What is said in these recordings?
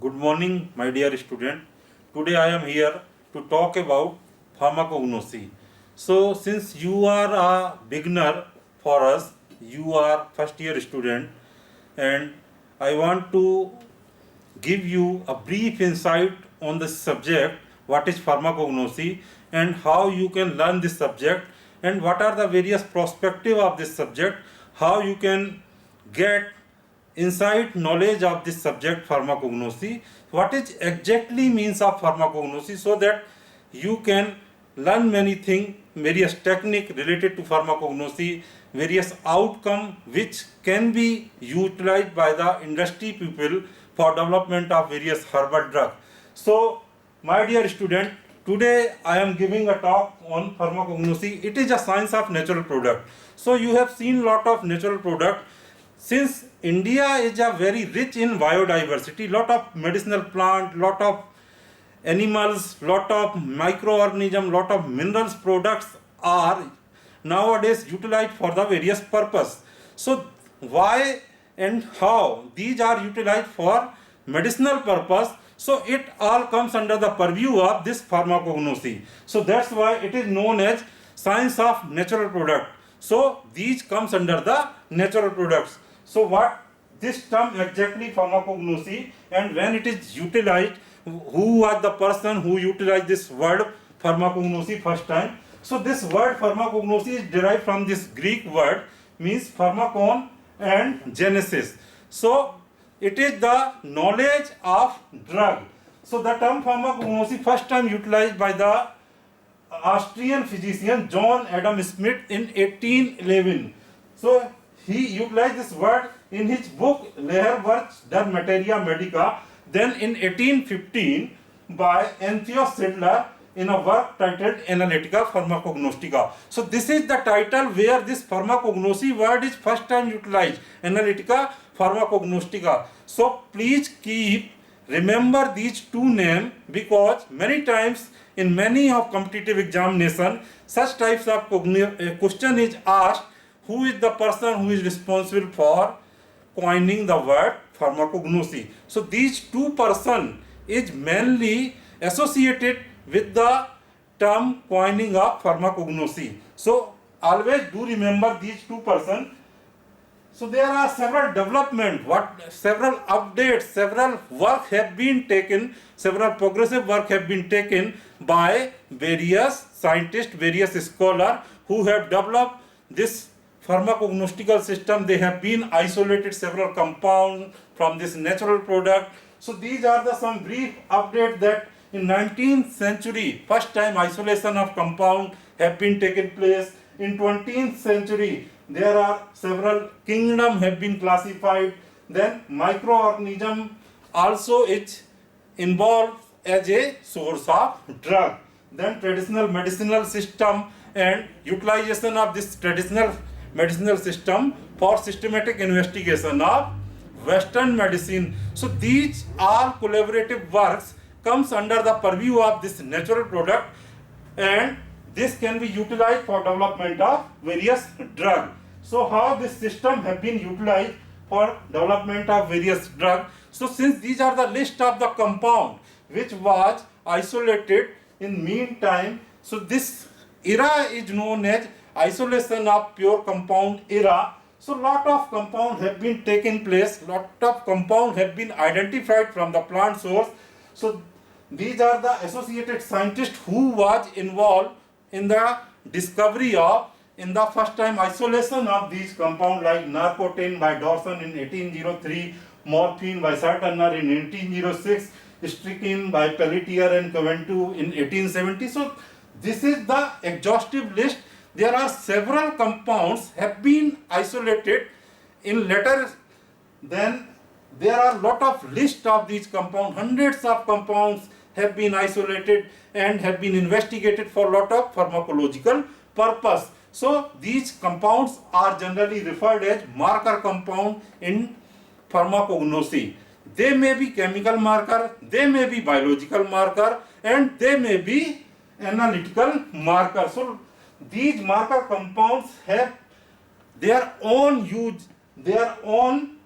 Good morning, my dear student. Today I am here to talk about pharmacognosy. So, since you are a beginner for us, you are first year student, and I want to give you a brief insight on the subject, what is pharmacognosy and how you can learn this subject, and what are the various perspectives of this subject, how you can get insight knowledge of this subject pharmacognosy, what is exactly means of pharmacognosy, so that you can learn many things, various technique related to pharmacognosy, various outcome which can be utilized by the industry people for development of various herbal drug. So my dear student, today I am giving a talk on pharmacognosy. It is a science of natural product. So you have seen lot of natural product. Since India is a very rich in biodiversity, lot of medicinal plant, lot of animals, lot of microorganism, lot of minerals products are nowadays utilized for the various purpose. So why and how these are utilized for medicinal purpose, so it all comes under the purview of this pharmacognosy. So that's why it is known as science of natural product. So these comes under the natural products. So what this term exactly pharmacognosy, and when it is utilized, who was the person who utilized this word pharmacognosy first time? So this word pharmacognosy is derived from this Greek word, means pharmakon and genesis. So it is the knowledge of drug. So the term pharmacognosy first time utilized by the Austrian physician John Adam Smith in 1811. So he utilized this word in his book Lehrwerk der Materia Medica. Then in 1815 by Antheus Sedler in a work titled Analytica Pharmacognostica. So this is the title where this pharmacognosy word is first time utilized, Analytica Pharmacognostica. So please remember these two names, because many times in many of competitive examination such types of question is asked, who is the person who is responsible for coining the word pharmacognosy. So these two person is mainly associated with the term coining of pharmacognosy. So always do remember these two person. So there are several development, several updates, several work have been taken, several progressive work have been taken by various scientists, various scholars who have developed this pharmacognostical system. They have been isolated several compounds from this natural product. So these are the some brief updates that in 19th century first time isolation of compound have been taken place. In 20th century there are several kingdom have been classified. Then microorganism also is involved as a source of drug. Then traditional medicinal system and utilization of this traditional medicinal system for systematic investigation of Western medicine. So these all collaborative works comes under the purview of this natural product, and this can be utilized for development of various drugs. So how this system have been utilized for development of various drugs? So since these are the list of the compound which was isolated in meantime, so this era is known as isolation of pure compound era. So lot of compound have been taken place, lot of compound have been identified from the plant source. So these are the associated scientists who was involved in the discovery of, in the first time isolation of these compounds, like narcotin by Dawson in 1803, morphine by Sir Turner in 1806, strychnine by Pelletier and Coventu in 1870. So this is the exhaustive list. There are several compounds have been isolated in later. Then there are lot of list of these compounds, hundreds of compounds have been isolated and have been investigated for lot of pharmacological purpose. So these compounds are generally referred as marker compound in pharmacognosy. They may be chemical marker, they may be biological marker, and they may be analytical marker. So these marker compounds have their own use, their own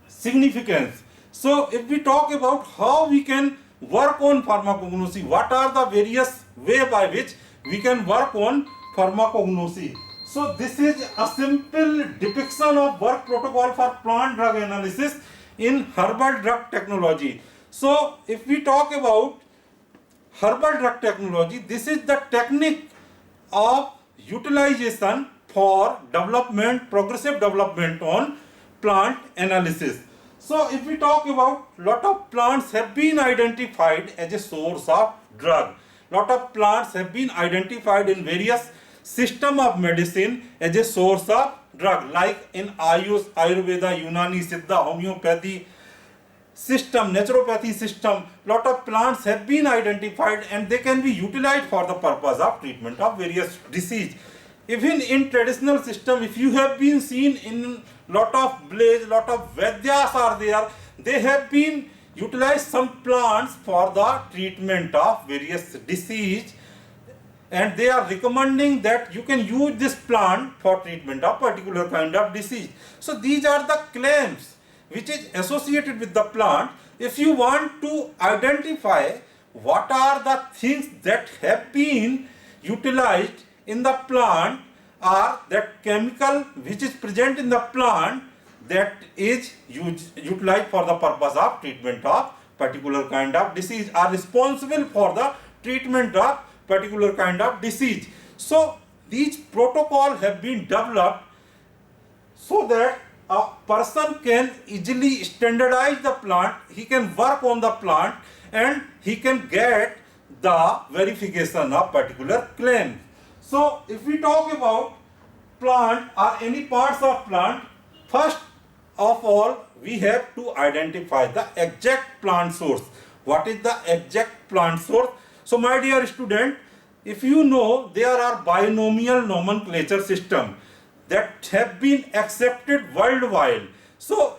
significance. So if we talk about how we can work on pharmacognosy, what are the various way by which we can work on pharmacognosy. So this is a simple depiction of work protocol for plant drug analysis in herbal drug technology. So if we talk about herbal drug technology, this is the technique of utilization for development, progressive development on plant analysis. So if we talk about, lot of plants have been identified as a source of drug. Lot of plants have been identified in various system of medicine as a source of drug, like in Ayush, Ayurveda, Unani, Siddha, homeopathy system, naturopathy system. Lot of plants have been identified and they can be utilized for the purpose of treatment of various disease. Even in traditional system, if you have been seen in lot of village, lot of Vaidyas are there, they have been utilized some plants for the treatment of various disease, and they are recommending that you can use this plant for treatment of particular kind of disease. So these are the claims which is associated with the plant. If you want to identify what are the things that have been utilized in the plant, or that chemical which is present in the plant that is utilized for the purpose of treatment of particular kind of disease, are responsible for the treatment of particular kind of disease. So these protocols have been developed so that a person can easily standardize the plant, he can work on the plant, and he can get the verification of particular claim. So if we talk about plant or any parts of plant, first of all we have to identify the exact plant source. What is the exact plant source? So my dear student, if you know, there are binomial nomenclature system that have been accepted worldwide. So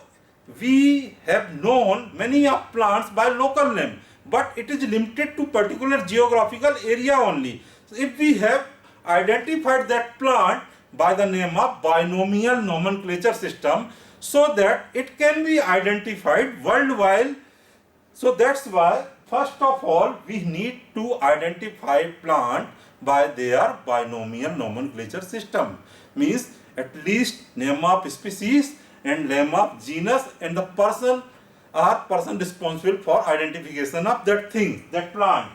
we have known many of plants by local name, but it is limited to particular geographical area only. So if we have identified that plant by the name of binomial nomenclature system, so that it can be identified worldwide. So that's why first of all we need to identify plant by their binomial nomenclature system, means at least name of species and name of genus and the person or person responsible for identification of that thing, that plant.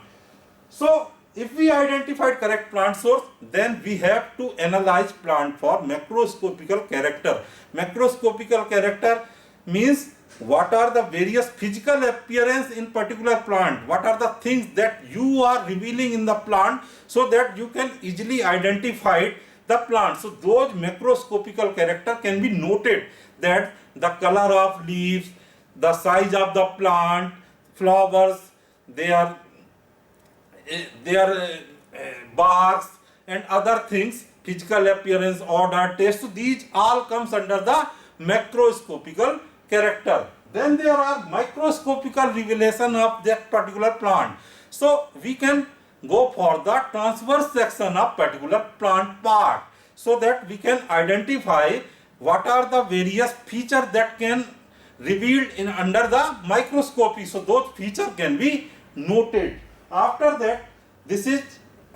So if we identified correct plant source, then we have to analyze plant for macroscopical character. Macroscopical character means what are the various physical appearance in particular plant, what are the things that you are revealing in the plant, so that you can easily identify the plant. So those macroscopical character can be noted, that the color of leaves, the size of the plant, flowers, their barks and other things, physical appearance, odor, taste. So these all comes under the macroscopical character. Then there are microscopical revelation of that particular plant. So we can go for the transverse section of particular plant part, so that we can identify what are the various features that can revealed in under the microscopy. So those features can be noted. After that, this is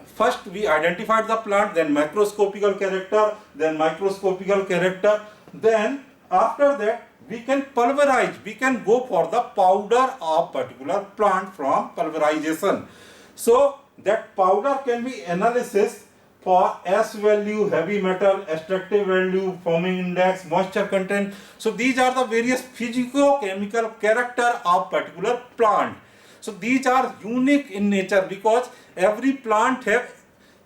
first we identified the plant, then microscopical character, then microscopical character, then after that we can pulverize, we can go for the powder of particular plant from pulverization. So that powder can be analysis for S value, heavy metal, extractive value, forming index, moisture content. So these are the various physico-chemical character of particular plant. So these are unique in nature, because every plant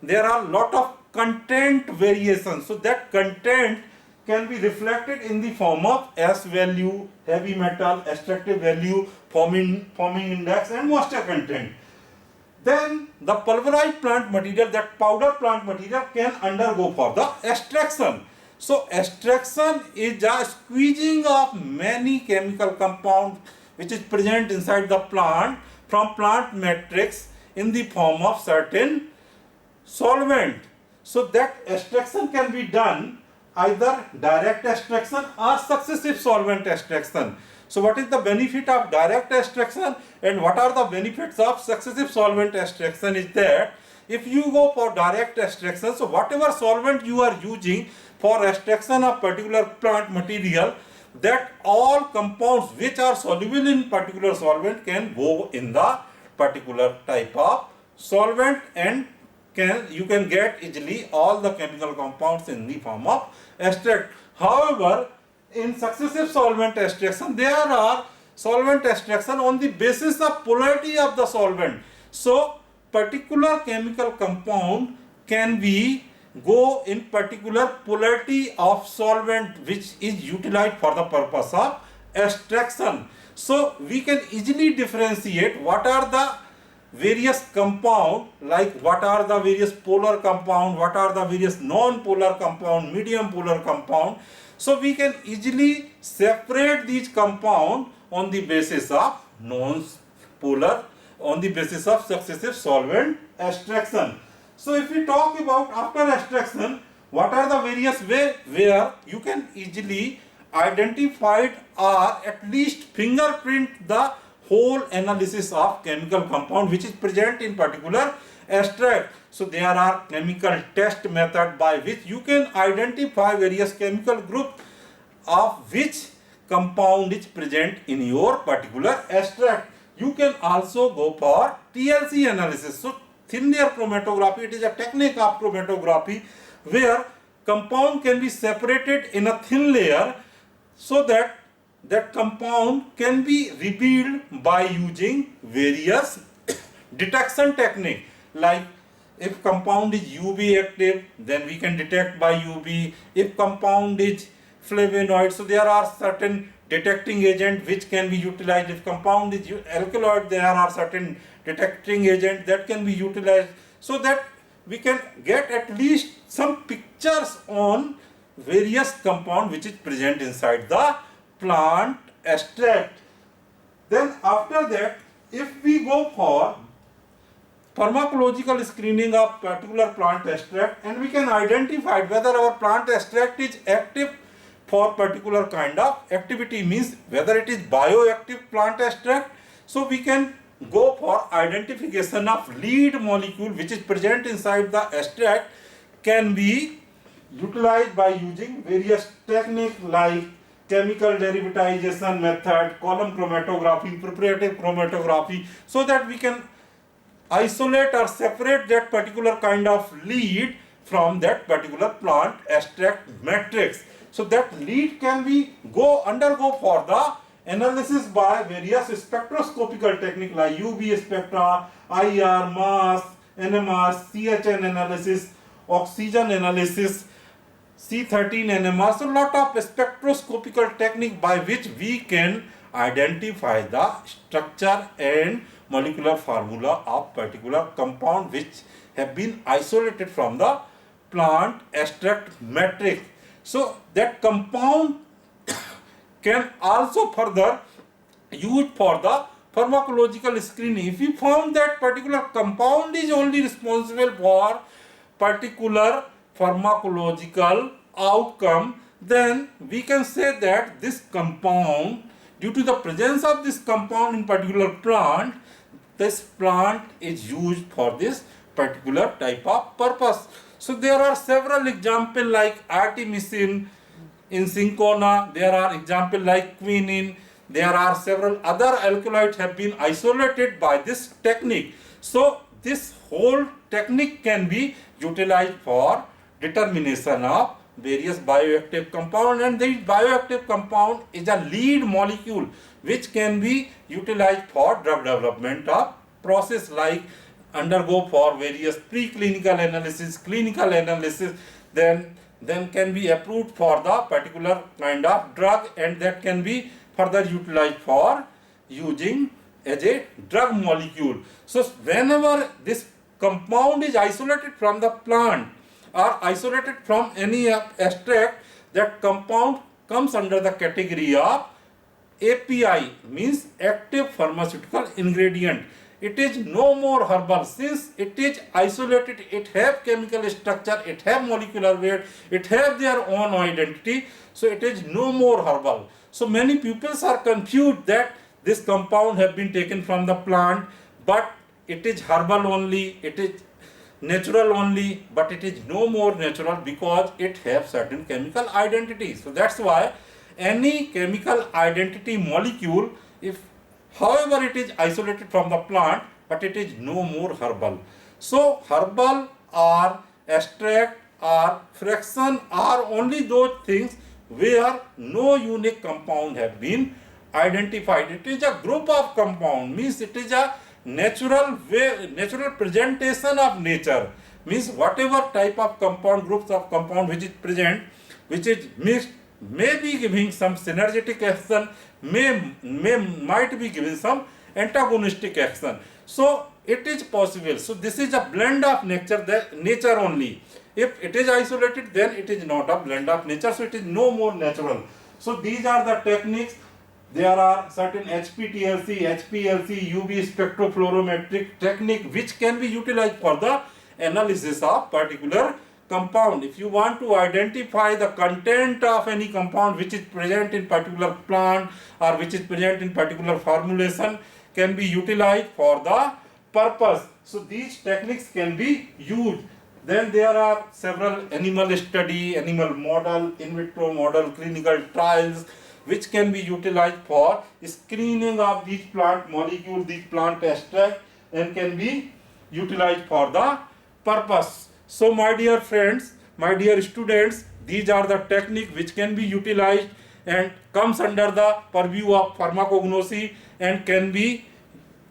there are lot of content variations. So that content can be reflected in the form of S value, heavy metal, extractive value, forming index and moisture content. Then the pulverized plant material, that powder plant material, can undergo for the extraction. So extraction is a squeezing of many chemical compounds which is present inside the plant from plant matrix in the form of certain solvent. So that extraction can be done either direct extraction or successive solvent extraction. So what is the benefit of direct extraction and what are the benefits of successive solvent extraction is that if you go for direct extraction, so whatever solvent you are using for extraction of particular plant material, that all compounds which are soluble in particular solvent can go in the particular type of solvent, and you can get easily all the chemical compounds in the form of extract. However, in successive solvent extraction, there are solvent extraction on the basis of polarity of the solvent. So particular chemical compound can be go in particular polarity of solvent which is utilized for the purpose of extraction. So we can easily differentiate what are the various compound, like what are the various polar compound, what are the various non-polar compound, medium polar compound. So we can easily separate these compound on the basis of non-polar, on the basis of successive solvent extraction. So if we talk about after extraction, what are the various way where you can easily identify or at least fingerprint the whole analysis of chemical compound which is present in particular extract. So there are chemical test method by which you can identify various chemical group of which compound is present in your particular extract. You can also go for TLC analysis. So thin layer chromatography, it is a technique of chromatography where compound can be separated in a thin layer so that that compound can be revealed by using various detection technique. Like if compound is UV active, then we can detect by UV. If compound is flavonoid, so there are certain detecting agent which can be utilized. If compound is alkaloid, there are certain detecting agent that can be utilized, so that we can get at least some pictures on various compound which is present inside the plant extract. Then after that, if we go for pharmacological screening of particular plant extract, and we can identify whether our plant extract is active for particular kind of activity, means whether it is bioactive plant extract. So we can go for identification of lead molecule which is present inside the extract, can be utilized by using various techniques like chemical derivatization method, column chromatography, preparative chromatography, so that we can isolate or separate that particular kind of lead from that particular plant extract matrix. So that lead can be undergo for the analysis by various spectroscopical technique like UV spectra, IR, mass, NMR, CHN analysis, oxygen analysis, C13 NMR. So lot of spectroscopical technique by which we can identify the structure and molecular formula of particular compound which have been isolated from the plant extract matrix. So that compound can also further used for the pharmacological screening. If we found that particular compound is only responsible for particular pharmacological outcome, then we can say that this compound, due to the presence of this compound in particular plant, this plant is used for this particular type of purpose. So there are several examples like artemisinin in cinchona, there are examples like quinine, there are several other alkaloids have been isolated by this technique. So this whole technique can be utilized for determination of various bioactive compound, and this bioactive compound is a lead molecule which can be utilized for drug development of process, like undergo for various preclinical analysis, clinical analysis, then can be approved for the particular kind of drug, and that can be further utilized for using as a drug molecule. So whenever this compound is isolated from the plant or isolated from any extract, that compound comes under the category of API, means active pharmaceutical ingredient. It is no more herbal, since it is isolated, it have chemical structure, it have molecular weight, it have their own identity, so it is no more herbal. So many pupils are confused that this compound have been taken from the plant, but it is herbal only, it is natural only, but it is no more natural because it has certain chemical identities. So that's why any chemical identity molecule, if however it is isolated from the plant, but it is no more herbal. So herbal or extract or fraction are only those things where no unique compound have been identified. It is a group of compound, means it is a natural way, natural presentation of nature, means whatever type of compound, groups of compound which is present, which is mixed, may be giving some synergetic action, might be giving some antagonistic action. So it is possible. So this is a blend of nature only. If it is isolated, then it is not a blend of nature, so it is no more natural. So these are the techniques. There are certain HPTLC, HPLC, UV spectrophlorometric technique which can be utilized for the analysis of particular compound. If you want to identify the content of any compound which is present in particular plant or which is present in particular formulation, can be utilized for the purpose. So these techniques can be used. Then there are several animal study, animal model, in vitro model, clinical trials, which can be utilized for screening of these plant molecules, these plant extract, and can be utilized for the purpose. So my dear friends, my dear students, these are the techniques which can be utilized and comes under the purview of pharmacognosy and can be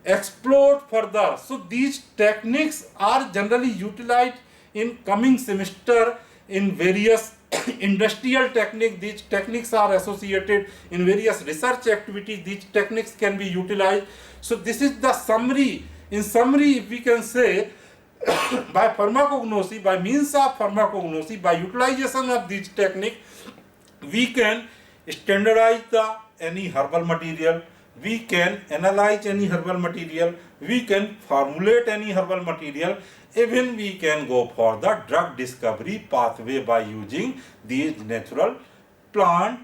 explored further. So these techniques are generally utilized in coming semester in various industrial techniques. These techniques are associated in various research activities. These techniques can be utilized. So this is the summary. In summary, if we can say, by pharmacognosy, by means of pharmacognosy, by utilization of these techniques, we can standardize any herbal material, we can analyze any herbal material, we can formulate any herbal material, even we can go for the drug discovery pathway by using these natural plant,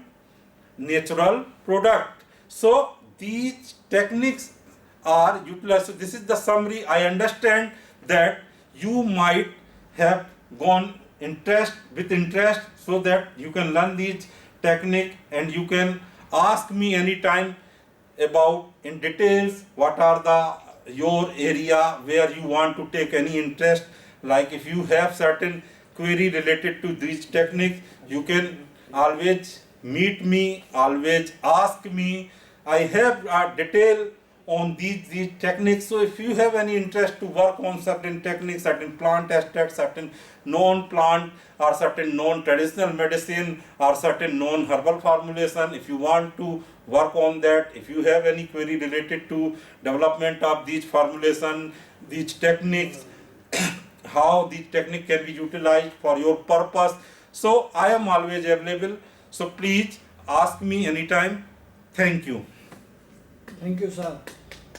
natural product. So these techniques are utilized. So this is the summary. I understand that you might have gone with interest so that you can learn these technique and you can ask me anytime about in details what are your area where you want to take any interest. Like if you have certain query related to these techniques, you can always meet me, always ask me. I have a detail on these techniques. So if you have any interest to work on certain techniques, certain plant extracts, certain known plant or certain known traditional medicine or certain known herbal formulation, if you want to work on that, if you have any query related to development of these formulation, these techniques, how these technique can be utilized for your purpose, so I am always available. So please ask me anytime. Thank you. Thank you, sir.